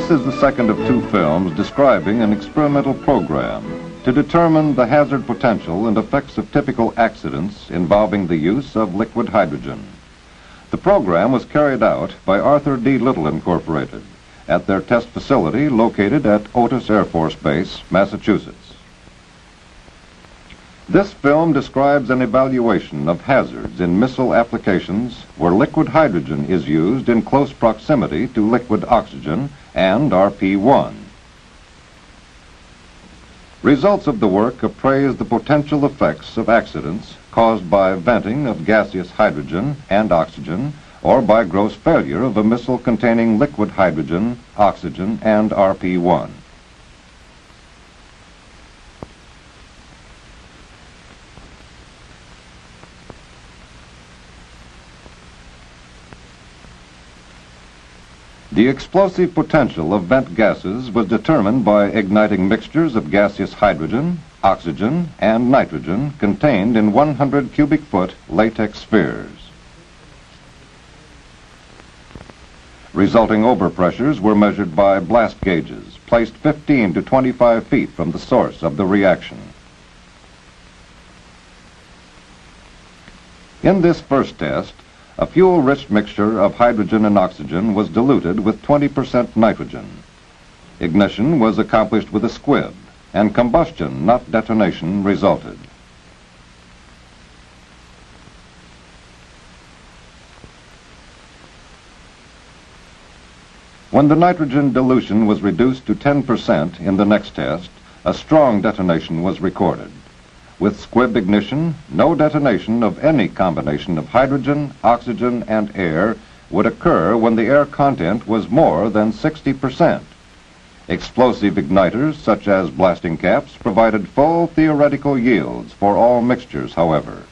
This is the second of two films describing an experimental program to determine the hazard potential and effects of typical accidents involving the use of liquid hydrogen. The program was carried out by Arthur D. Little Incorporated at their test facility located at Otis Air Force Base, Massachusetts. This film describes an evaluation of hazards in missile applications where liquid hydrogen is used in close proximity to liquid oxygen and RP1. Results of the work appraise the potential effects of accidents caused by venting of gaseous hydrogen and oxygen or by gross failure of a missile containing liquid hydrogen, oxygen, and RP1. The explosive potential of vent gases was determined by igniting mixtures of gaseous hydrogen, oxygen, and nitrogen contained in 100 cubic foot latex spheres. Resulting overpressures were measured by blast gauges placed 15 to 25 feet from the source of the reaction. In this first test, a fuel-rich mixture of hydrogen and oxygen was diluted with 20% nitrogen. Ignition was accomplished with a squib, and combustion, not detonation, resulted. When the nitrogen dilution was reduced to 10% in the next test, a strong detonation was recorded. With squib ignition, no detonation of any combination of hydrogen, oxygen, and air would occur when the air content was more than 60%. Explosive igniters, such as blasting caps, provided full theoretical yields for all mixtures, however.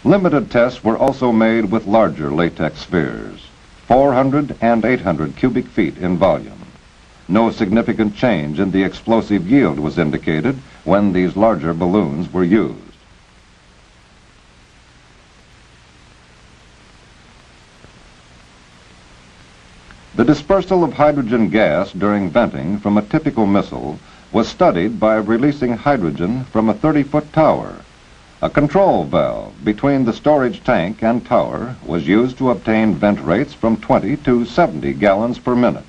Limited tests were also made with larger latex spheres, 400 and 800 cubic feet in volume. No significant change in the explosive yield was indicated when these larger balloons were used. The dispersal of hydrogen gas during venting from a typical missile was studied by releasing hydrogen from a 30-foot tower. A control valve between the storage tank and tower was used to obtain vent rates from 20 to 70 gallons per minute.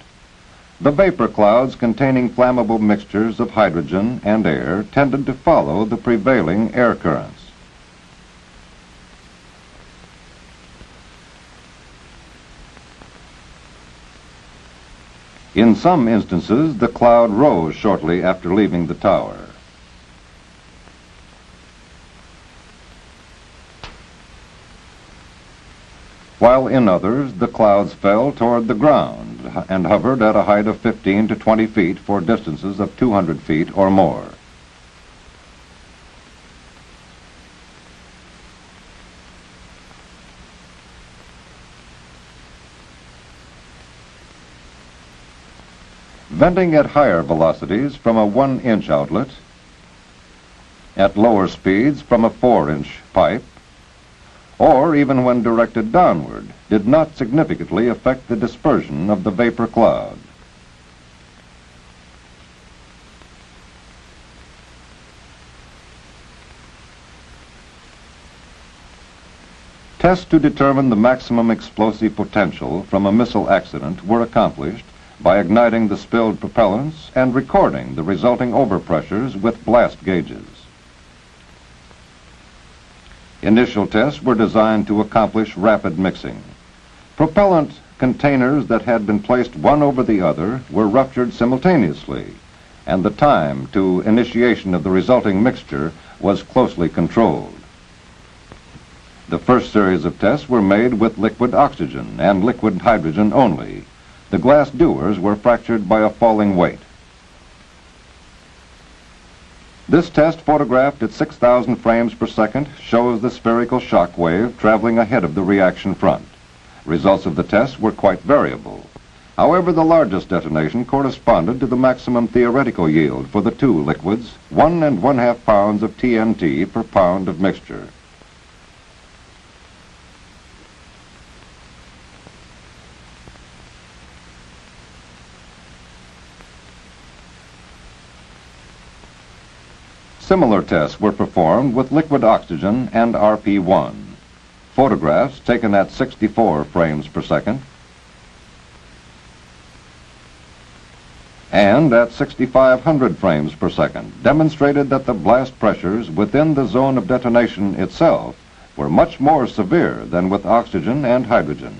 The vapor clouds containing flammable mixtures of hydrogen and air tended to follow the prevailing air currents. In some instances, the cloud rose shortly after leaving the tower. While in others, the clouds fell toward the ground and hovered at a height of 15 to 20 feet for distances of 200 feet or more. Venting at higher velocities from a 1-inch outlet, at lower speeds from a 4-inch pipe, or even when directed downward, did not significantly affect the dispersion of the vapor cloud. Tests to determine the maximum explosive potential from a missile accident were accomplished by igniting the spilled propellants and recording the resulting overpressures with blast gauges. Initial tests were designed to accomplish rapid mixing. Propellant containers that had been placed one over the other were ruptured simultaneously, and the time to initiation of the resulting mixture was closely controlled. The first series of tests were made with liquid oxygen and liquid hydrogen only. The glass dewars were fractured by a falling weight. This test, photographed at 6,000 frames per second, shows the spherical shock wave traveling ahead of the reaction front. Results of the test were quite variable. However, the largest detonation corresponded to the maximum theoretical yield for the two liquids, 1 1/2 pounds of TNT per pound of mixture. Similar tests were performed with liquid oxygen and RP1. Photographs taken at 64 frames per second and at 6,500 frames per second demonstrated that the blast pressures within the zone of detonation itself were much more severe than with oxygen and hydrogen.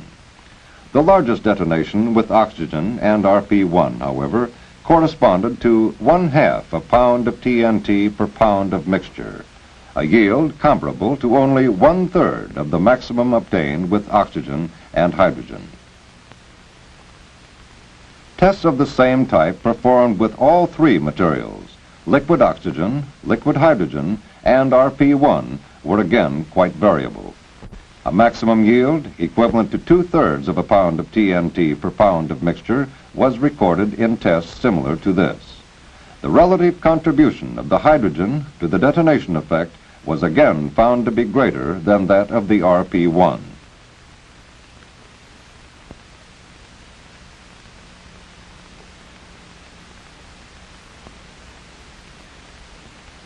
The largest detonation with oxygen and RP1, however, corresponded to 1/2 pound of TNT per pound of mixture, a yield comparable to only 1/3 of the maximum obtained with oxygen and hydrogen. Tests of the same type performed with all three materials, liquid oxygen, liquid hydrogen, and RP1, were again quite variable. A maximum yield equivalent to 2/3 of a pound of TNT per pound of mixture was recorded in tests similar to this. The relative contribution of the hydrogen to the detonation effect was again found to be greater than that of the RP1.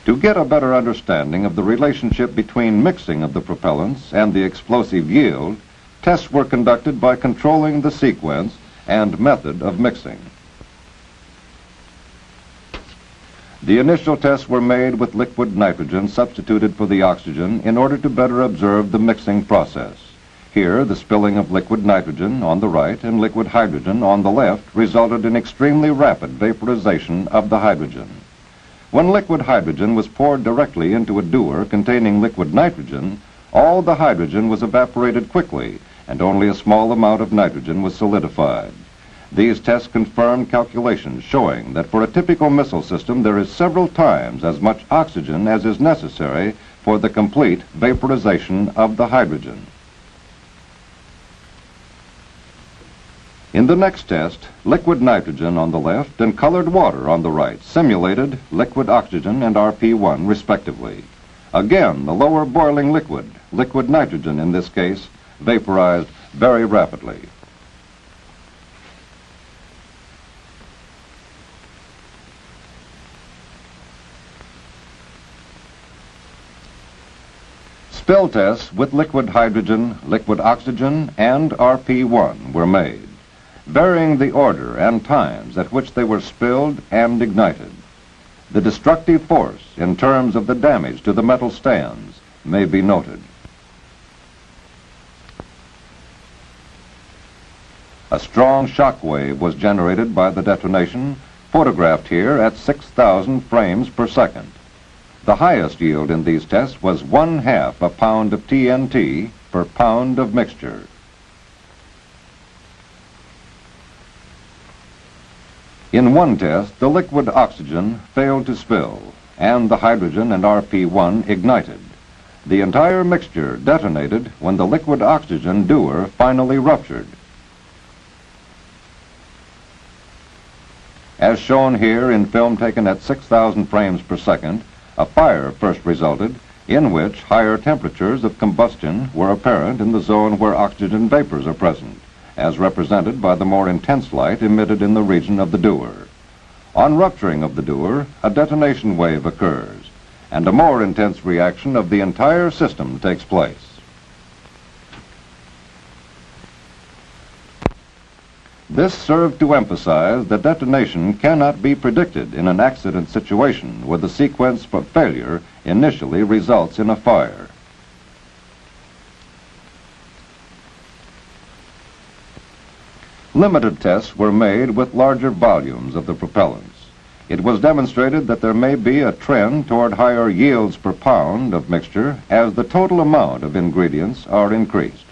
To get a better understanding of the relationship between mixing of the propellants and the explosive yield, tests were conducted by controlling the sequence and method of mixing. The initial tests were made with liquid nitrogen substituted for the oxygen in order to better observe the mixing process. Here, the spilling of liquid nitrogen on the right and liquid hydrogen on the left resulted in extremely rapid vaporization of the hydrogen. When liquid hydrogen was poured directly into a dewar containing liquid nitrogen, all the hydrogen was evaporated quickly, and only a small amount of nitrogen was solidified. These tests confirmed calculations showing that for a typical missile system there is several times as much oxygen as is necessary for the complete vaporization of the hydrogen. In the next test, liquid nitrogen on the left and colored water on the right simulated liquid oxygen and RP1 respectively. Again, the lower boiling liquid, liquid nitrogen in this case, vaporized very rapidly. Spill tests with liquid hydrogen, liquid oxygen, and RP1 were made, varying the order and times at which they were spilled and ignited. The destructive force in terms of the damage to the metal stands may be noted. A strong shock wave was generated by the detonation, photographed here at 6,000 frames per second. The highest yield in these tests was 1/2 pound of TNT per pound of mixture. In one test, the liquid oxygen failed to spill, and the hydrogen and RP1 ignited. The entire mixture detonated when the liquid oxygen dewar finally ruptured. As shown here in film taken at 6,000 frames per second, a fire first resulted, in which higher temperatures of combustion were apparent in the zone where oxygen vapors are present, as represented by the more intense light emitted in the region of the dewar. On rupturing of the dewar, a detonation wave occurs, and a more intense reaction of the entire system takes place. This served to emphasize that detonation cannot be predicted in an accident situation where the sequence for failure initially results in a fire. Limited tests were made with larger volumes of the propellants. It was demonstrated that there may be a trend toward higher yields per pound of mixture as the total amount of ingredients are increased.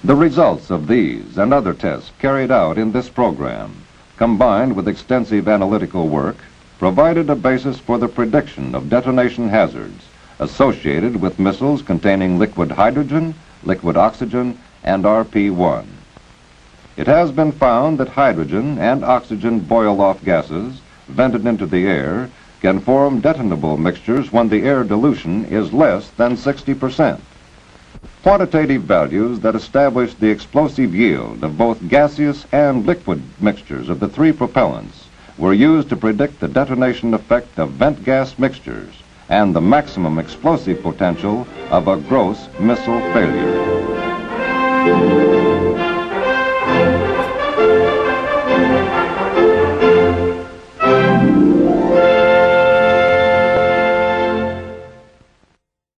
The results of these and other tests carried out in this program, combined with extensive analytical work, provided a basis for the prediction of detonation hazards associated with missiles containing liquid hydrogen, liquid oxygen, and RP1. It has been found that hydrogen and oxygen boil-off gases, vented into the air, can form detonable mixtures when the air dilution is less than 60%. Quantitative values that established the explosive yield of both gaseous and liquid mixtures of the three propellants were used to predict the detonation effect of vent gas mixtures and the maximum explosive potential of a gross missile failure.